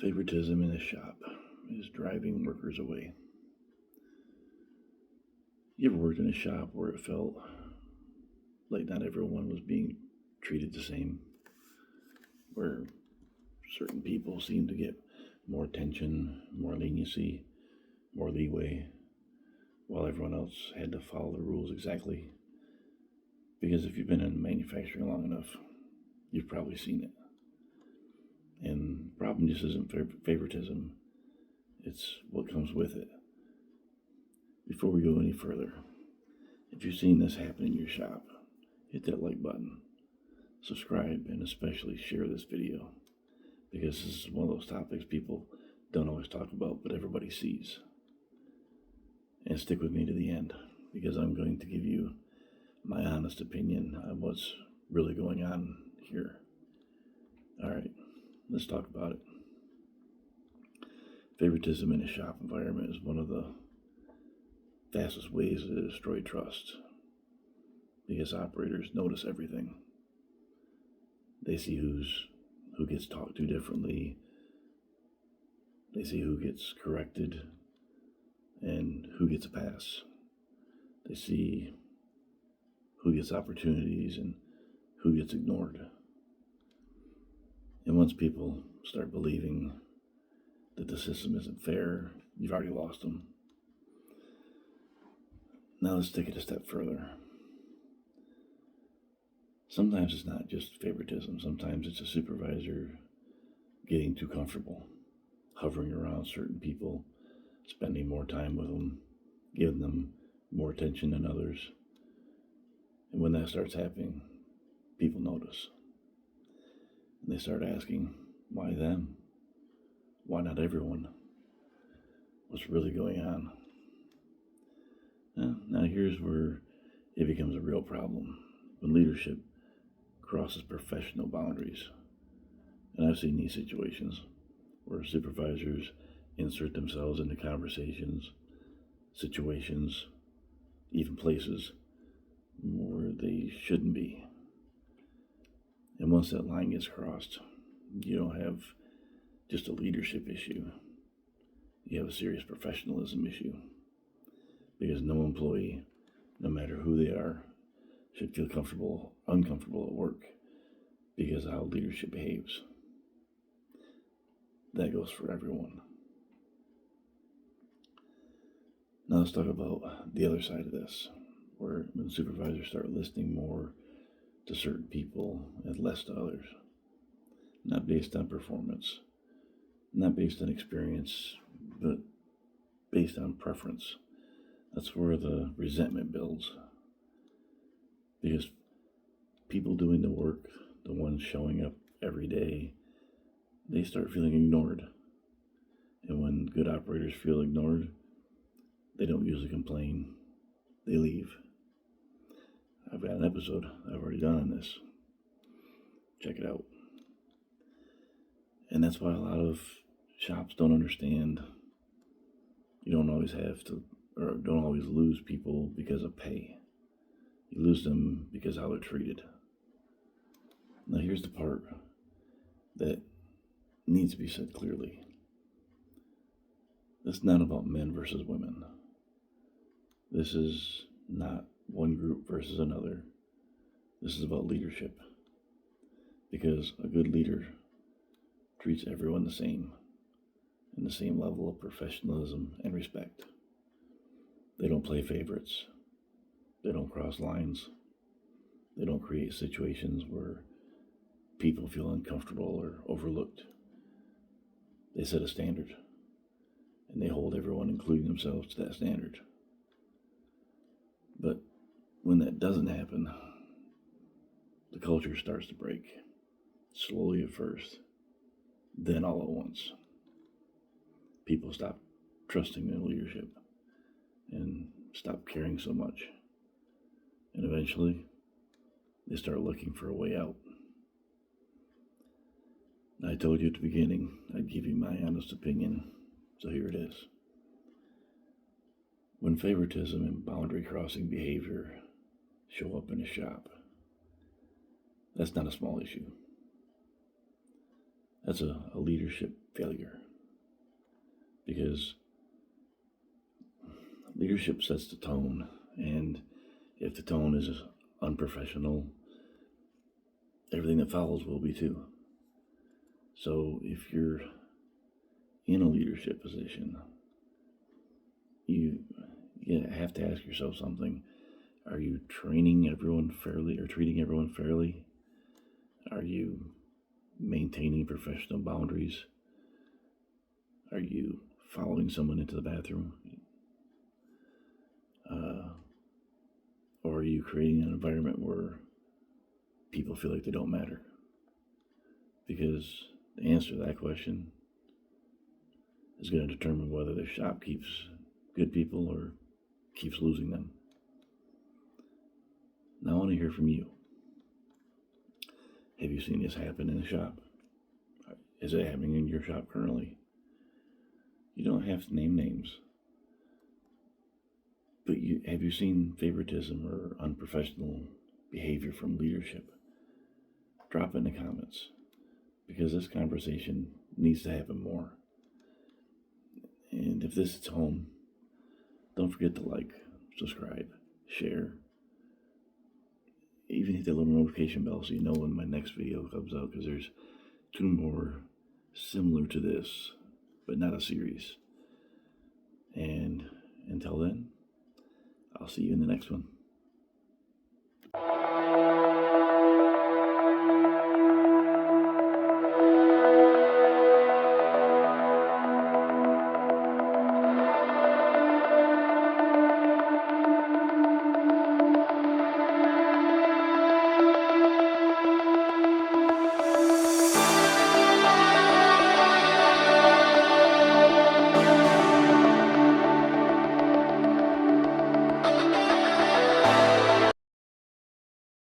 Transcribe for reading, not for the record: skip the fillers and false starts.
Favoritism in a shop is driving workers away. You ever worked in a shop where it felt like not everyone was being treated the same? Where certain people seemed to get more attention, more leniency, more leeway, while everyone else had to follow the rules exactly? Because if you've been in manufacturing long enough, you've probably seen it. And the problem just isn't favoritism, it's what comes with it. Before we go any further, if you've seen this happen in your shop, hit that like button, subscribe, and especially share this video, because this is one of those topics people don't always talk about, but everybody sees. And stick with me to the end, because I'm going to give you my honest opinion on what's really going on here. All right, let's talk about it. Favoritism in a shop environment is one of the fastest ways to destroy trust, because operators notice everything. They see who gets talked to differently. They see who gets corrected and who gets a pass. They see who gets opportunities and who gets ignored. And once people start believing that the system isn't fair, you've already lost them. Now let's take it a step further. Sometimes it's not just favoritism. Sometimes it's a supervisor getting too comfortable, hovering around certain people, spending more time with them, giving them more attention than others. And when that starts happening, people notice. And they start asking, why them? Why not everyone? What's really going on? Now here's where it becomes a real problem. When leadership crosses professional boundaries. And I've seen these situations where supervisors insert themselves into conversations, situations, even places where they shouldn't be. And once that line gets crossed, you don't have just a leadership issue. You have a serious professionalism issue. Because no employee, no matter who they are, should feel uncomfortable at work because of how leadership behaves. That goes for everyone. Now let's talk about the other side of this, where when supervisors start listening more to certain people and less to others. Not based on performance, not based on experience, but based on preference. That's where the resentment builds. Because people doing the work, the ones showing up every day, they start feeling ignored. And when good operators feel ignored, they don't usually complain. They leave. I've got an episode I've already done on this. Check it out. And that's why a lot of shops don't understand. You don't always don't always lose people because of pay. You lose them because of how they're treated. Now here's the part that needs to be said clearly. It's not about men versus women. This is not one group versus another. This is about leadership. Because a good leader treats everyone the same, in the same level of professionalism and respect. They don't play favorites. They don't cross lines. They don't create situations where people feel uncomfortable or overlooked. They set a standard, and they hold everyone, including themselves, to that standard. But when that doesn't happen, the culture starts to break, slowly at first, then all at once. People stop trusting their leadership and stop caring so much. And eventually, they start looking for a way out. I told you at the beginning I'd give you my honest opinion, so here it is. When favoritism and boundary crossing behavior show up in a shop, that's not a small issue. that's a leadership failure, because leadership sets the tone, and if the tone is unprofessional, everything that follows will be too. So if you're in a leadership position, you have to ask yourself something. Are you training everyone fairly or treating everyone fairly? Are you maintaining professional boundaries? Are you following someone into the bathroom? Or are you creating an environment where people feel like they don't matter? Because the answer to that question is going to determine whether the shop keeps good people or keeps losing them. Now I want to hear from you. Have you seen this happen in the shop? Is it happening in your shop currently? You don't have to name names. But have you seen favoritism or unprofessional behavior from leadership? Drop it in the comments, because this conversation needs to happen more. And if this hits home, don't forget to like, subscribe, share. Even hit that little notification bell so you know when my next video comes out, because there's 2 more similar to this, but not a series. And until then, I'll see you in the next one.